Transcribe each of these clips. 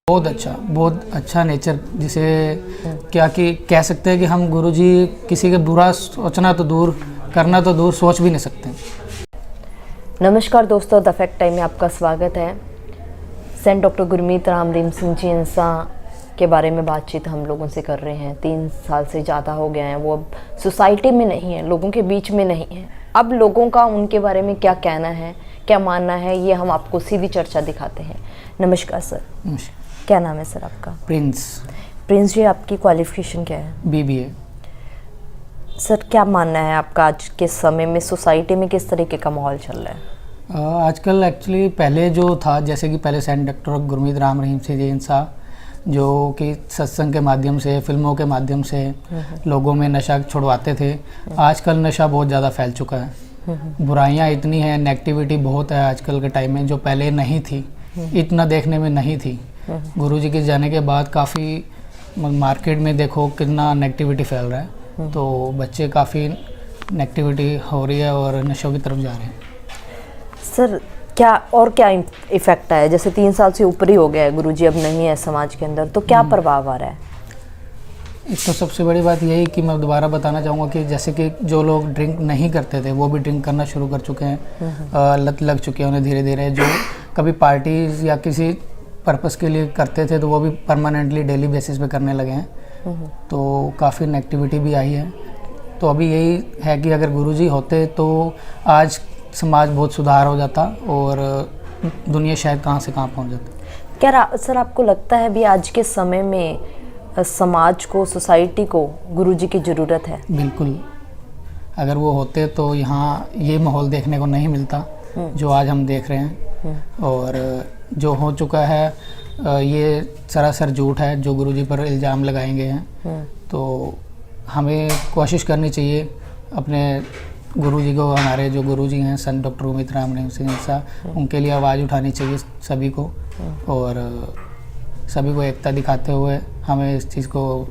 बहुत अच्छा नेचर, जिसे क्या कि कह सकते हैं कि हम गुरुजी किसी के बुरा सोचना तो दूर, करना तो दूर, सोच भी नहीं सकते। नमस्कार दोस्तों, द फैक्ट टाइम में आपका स्वागत है। सेंट डॉक्टर गुरमीत राम रहीम सिंह जी इंसा के बारे में बातचीत हम लोगों से कर रहे हैं। 3 साल से ज़्यादा हो गए हैं, वो अब सोसाइटी में नहीं है, लोगों के बीच में नहीं है। अब लोगों का उनके बारे में क्या कहना है, क्या मानना है, ये हम आपको सीधी चर्चा दिखाते हैं। नमस्कार सर। नमस्कार। क्या नाम है सर आपका? प्रिंस जी, आपकी क्वालिफिकेशन क्या है? BBA। सर, क्या मानना है आपका आज के समय में सोसाइटी में किस तरीके का माहौल चल रहा है? आजकल एक्चुअली पहले जो था, जैसे कि पहले सेंट डॉक्टर गुरमीत राम रहीम सिंह इंसा जो कि सत्संग के माध्यम से, फिल्मों के माध्यम से लोगों में नशा छुड़वाते थे। आजकल नशा बहुत ज़्यादा फैल चुका है, बुराइयां इतनी हैं, नेगेटिविटी बहुत है आजकल के टाइम में, जो पहले नहीं थी, इतना देखने में नहीं थी। गुरुजी के जाने के बाद काफ़ी मार्केट में देखो कितना नेगेटिविटी फैल रहा है, तो बच्चे काफ़ी नेगेटिविटी हो रही है और नशों की तरफ जा रहे हैं। सर, क्या इफेक्ट आया? जैसे 3 साल से ऊपर ही हो गया है, गुरुजी अब नहीं है समाज के अंदर, तो क्या प्रभाव आ रहा है? तो सबसे बड़ी बात यही कि मैं दोबारा बताना चाहूँगा कि जैसे कि जो लोग ड्रिंक नहीं करते थे वो भी ड्रिंक करना शुरू कर चुके हैं, लत लग चुकी है उन्हें धीरे धीरे। जो कभी पार्टीज या किसी पर्पस के लिए करते थे तो वो भी परमानेंटली डेली बेसिस पे करने लगे हैं, तो काफ़ी नेगेटिविटी भी आई है। तो अभी यही है कि अगर गुरुजी होते तो आज समाज बहुत सुधार हो जाता और दुनिया शायद कहाँ से कहाँ पहुँच जाती। क्या सर आपको लगता है भी आज के समय में समाज को, सोसाइटी को गुरुजी की ज़रूरत है? बिल्कुल, अगर वो होते तो यहाँ ये माहौल देखने को नहीं मिलता जो आज हम देख रहे हैं। और जो हो चुका है ये सरासर झूठ है जो गुरुजी पर इल्ज़ाम लगाएंगे हैं। तो हमें कोशिश करनी चाहिए अपने गुरुजी को, हमारे जो गुरुजी हैं संत डॉक्टर गुरमीत राम रहीम सिंह इंसा, उनके लिए आवाज़ उठानी चाहिए सभी को, और सभी को एकता दिखाते हुए हमें इस चीज़ को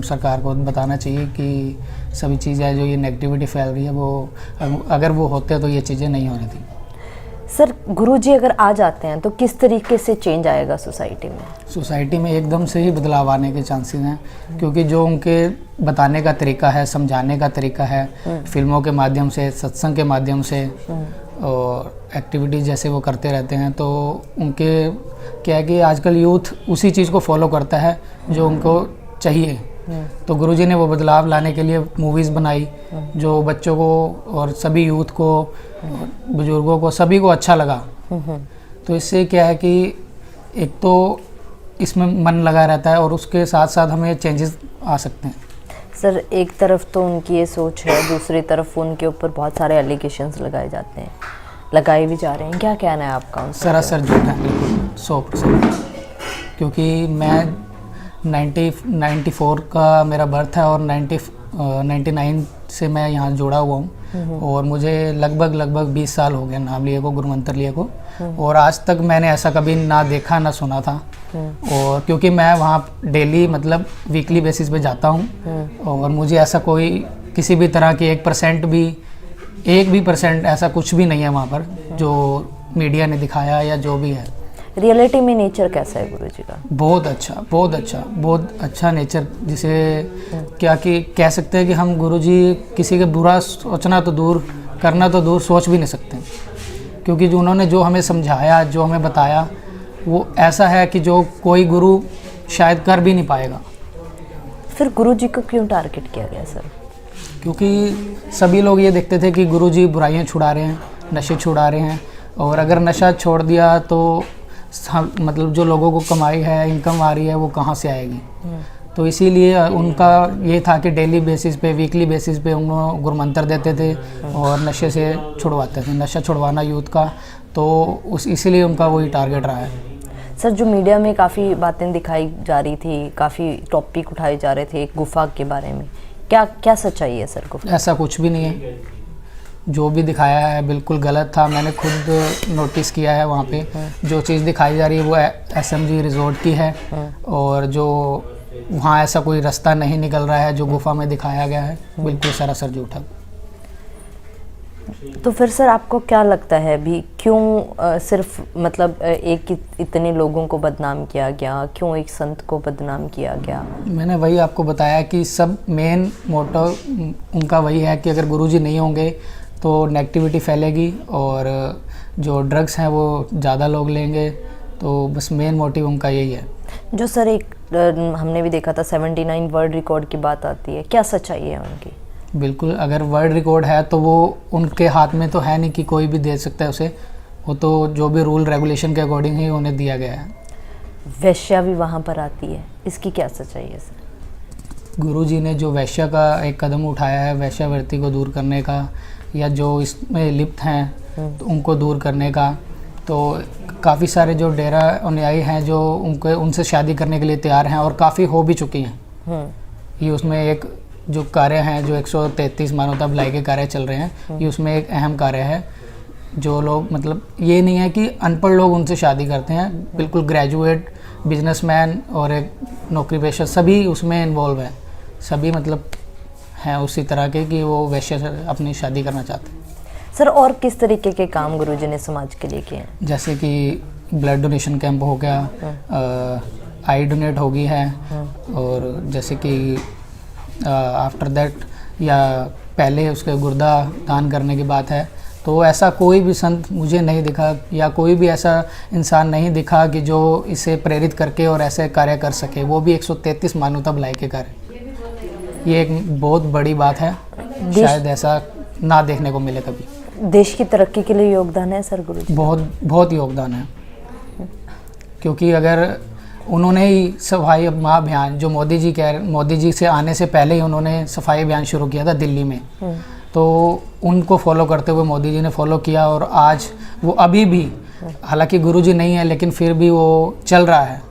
सरकार को बताना चाहिए कि सभी चीज़ें जो ये नेगेटिविटी फैल रही है वो अगर वो होते तो ये चीज़ें नहीं होनी थी। सर, गुरुजी अगर आ जाते हैं तो किस तरीके से चेंज आएगा सोसाइटी में? सोसाइटी में एकदम से ही बदलाव आने के चांसेस हैं, क्योंकि जो उनके बताने का तरीका है, समझाने का तरीका है, फिल्मों के माध्यम से, सत्संग के माध्यम से और एक्टिविटीज़ जैसे वो करते रहते हैं, तो उनके क्या है कि आजकल यूथ उसी चीज़ को फॉलो करता है जो उनको चाहिए। तो गुरुजी ने वो बदलाव लाने के लिए मूवीज़ बनाई जो बच्चों को और सभी यूथ को, बुजुर्गों को, सभी को अच्छा लगा। तो इससे क्या है कि एक तो इसमें मन लगा रहता है और उसके साथ साथ हमें चेंजेस आ सकते हैं। सर, एक तरफ तो उनकी ये सोच है, दूसरी तरफ उनके ऊपर बहुत सारे एलिगेशंस लगाए जाते हैं, लगाए भी जा रहे हैं। क्या कहना है आपका उनसे? सरासर झूठ है, बिल्कुल 100%। क्योंकि मैं 94 का मेरा बर्थ है और 99 से मैं यहाँ जुड़ा हुआ हूँ, और मुझे लगभग 20 साल हो गए नाम लिए को, गुरुमंत्र लिए को, और आज तक मैंने ऐसा कभी ना देखा ना सुना था। और क्योंकि मैं वहाँ डेली मतलब वीकली बेसिस पे जाता हूँ, और मुझे ऐसा कोई किसी भी तरह की 1% ऐसा कुछ भी नहीं है वहाँ पर जो मीडिया ने दिखाया या जो भी है। रियलिटी में नेचर कैसा है गुरुजी का? बहुत अच्छा नेचर, जिसे क्या कि कह सकते हैं कि हम गुरुजी किसी के बुरा सोचना तो दूर, करना तो दूर, सोच भी नहीं सकते। क्योंकि जो उन्होंने जो हमें समझाया, जो हमें बताया, वो ऐसा है कि जो कोई गुरु शायद कर भी नहीं पाएगा। फिर गुरुजी को क्यों टारगेट किया गया सर? क्योंकि सभी लोग ये देखते थे कि गुरुजी बुराइयां छुड़ा रहे हैं, नशे छुड़ा रहे हैं, और अगर नशा छोड़ दिया तो मतलब जो लोगों को कमाई है, इनकम आ रही है, वो कहाँ से आएगी। तो इसीलिए उनका ये था कि डेली बेसिस पे, वीकली बेसिस पे उनको गुरुमंत्र देते थे और नशे से छुड़वाते थे, नशा छुड़वाना यूथ का। तो इसीलिए उनका वही टारगेट रहा है। सर, जो मीडिया में काफ़ी बातें दिखाई जा रही थी, काफ़ी टॉपिक उठाए जा रहे थे एक गुफा के बारे में, क्या सच्चाई है सर गुफा? ऐसा कुछ भी नहीं है, जो भी दिखाया है बिल्कुल गलत था। मैंने खुद नोटिस किया है, वहाँ पे जो चीज़ दिखाई जा रही है वो SMG रिजॉर्ट की है, और जो वहाँ ऐसा कोई रास्ता नहीं निकल रहा है जो गुफा में दिखाया गया है, बिल्कुल सरासर झूठ है। तो फिर सर आपको क्या लगता है अभी क्यों सिर्फ मतलब एक इतने लोगों को बदनाम किया गया, क्यों एक संत को बदनाम किया गया? मैंने वही आपको बताया कि सब मेन मोटो उनका वही है कि अगर गुरुजी नहीं होंगे तो नेगेटिविटी फैलेगी और जो ड्रग्स हैं वो ज़्यादा लोग लेंगे, तो बस मेन मोटिव उनका यही है। जो सर एक हमने भी देखा था 79 वर्ल्ड रिकॉर्ड की बात आती है, क्या सच्चाई है उनकी? बिल्कुल, अगर वर्ल्ड रिकॉर्ड है तो वो उनके हाथ में तो है नहीं कि कोई भी दे सकता है उसे, वो तो जो भी रूल रेगुलेशन के अकॉर्डिंग ही उन्हें दिया गया है। वैश्या भी वहाँ पर आती है, इसकी क्या सच्चाई है सर? गुरुजी ने जो वैश्या का एक कदम उठाया है, वैश्यावृत्ति को दूर करने का, या जो इसमें लिप्त हैं तो उनको दूर करने का, तो काफ़ी सारे जो डेरा अनुयायी हैं जो उनसे शादी करने के लिए तैयार हैं और काफ़ी हो भी चुकी हैं। ये उसमें एक जो कार्य हैं, जो 133 मानवता भलाई के कार्य चल रहे हैं, ये उसमें एक अहम कार्य है। जो लोग मतलब ये नहीं है कि अनपढ़ लोग उनसे शादी करते हैं, बिल्कुल ग्रेजुएट, बिजनेसमैन और एक नौकरी पेशा सभी उसमें इन्वॉल्व हैं। सभी मतलब हैं उसी तरह के कि वो वैश्य से अपनी शादी करना चाहते हैं। सर और किस तरीके के काम गुरुजी ने समाज के लिए किए हैं? जैसे कि ब्लड डोनेशन कैंप हो गया, आई डोनेट हो गई है, और जैसे कि आफ्टर दैट या पहले उसके गुर्दा दान करने की बात है, तो ऐसा कोई भी संत मुझे नहीं दिखा या कोई भी ऐसा इंसान नहीं दिखा कि जो इसे प्रेरित करके और ऐसे कार्य कर सके, वो भी 133 मानवता भलाई के कार्य। ये एक बहुत बड़ी बात है, शायद ऐसा ना देखने को मिले कभी। देश की तरक्की के लिए योगदान है सर गुरुजी? बहुत बहुत योगदान है, क्योंकि अगर उन्होंने ही सफाई अभियान जो मोदी जी से आने से पहले ही उन्होंने सफाई अभियान शुरू किया था दिल्ली में, तो उनको फॉलो करते हुए मोदी जी ने फॉलो किया और आज वो अभी भी, हालांकि गुरुजी नहीं है लेकिन फिर भी वो चल रहा है।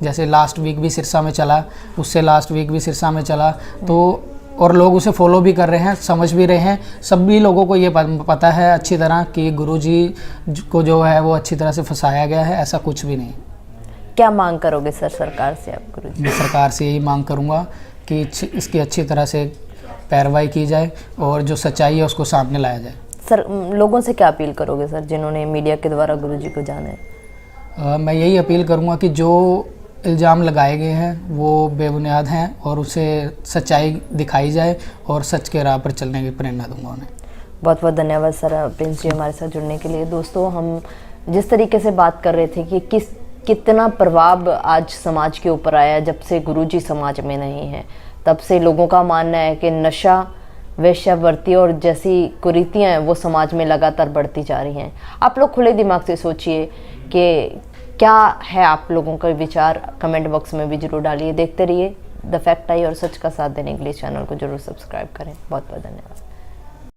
जैसे लास्ट वीक भी सिरसा में चला, उससे लास्ट वीक भी सिरसा में चला, तो और लोग उसे फॉलो भी कर रहे हैं, समझ भी रहे हैं। सभी लोगों को ये पता है अच्छी तरह कि गुरुजी को जो है वो अच्छी तरह से फंसाया गया है, ऐसा कुछ भी नहीं। क्या मांग करोगे सर सरकार से आप गुरुजी? मैं सरकार से यही मांग करूंगा कि इसकी अच्छी तरह से पैरवाई की जाए और जो सच्चाई है उसको सामने लाया जाए। सर लोगों से क्या अपील करोगे सर जिन्होंने मीडिया के द्वारा गुरुजी को जाना है? मैं यही अपील करूंगा कि जो इल्ज़ाम लगाए गए हैं वो बेबुनियाद हैं और उसे सच्चाई दिखाई जाए और सच के राह पर चलने की प्रेरणा दूंगा उन्हें। बहुत बहुत धन्यवाद सर प्रिंस जी हमारे साथ जुड़ने के लिए। दोस्तों हम जिस तरीके से बात कर रहे थे कि कितना प्रभाव आज समाज के ऊपर आया जब से गुरुजी समाज में नहीं है, तब से लोगों का मानना है कि नशा, वेश्यावृत्ति और जैसी कुरीतियाँ हैं वो समाज में लगातार बढ़ती जा रही हैं। आप लोग खुले दिमाग से सोचिए कि क्या है आप लोगों का विचार, कमेंट बॉक्स में भी जरूर डालिए। देखते रहिए द फैक्ट आई और सच का साथ देने के लिए चैनल को जरूर सब्सक्राइब करें। बहुत बहुत धन्यवाद।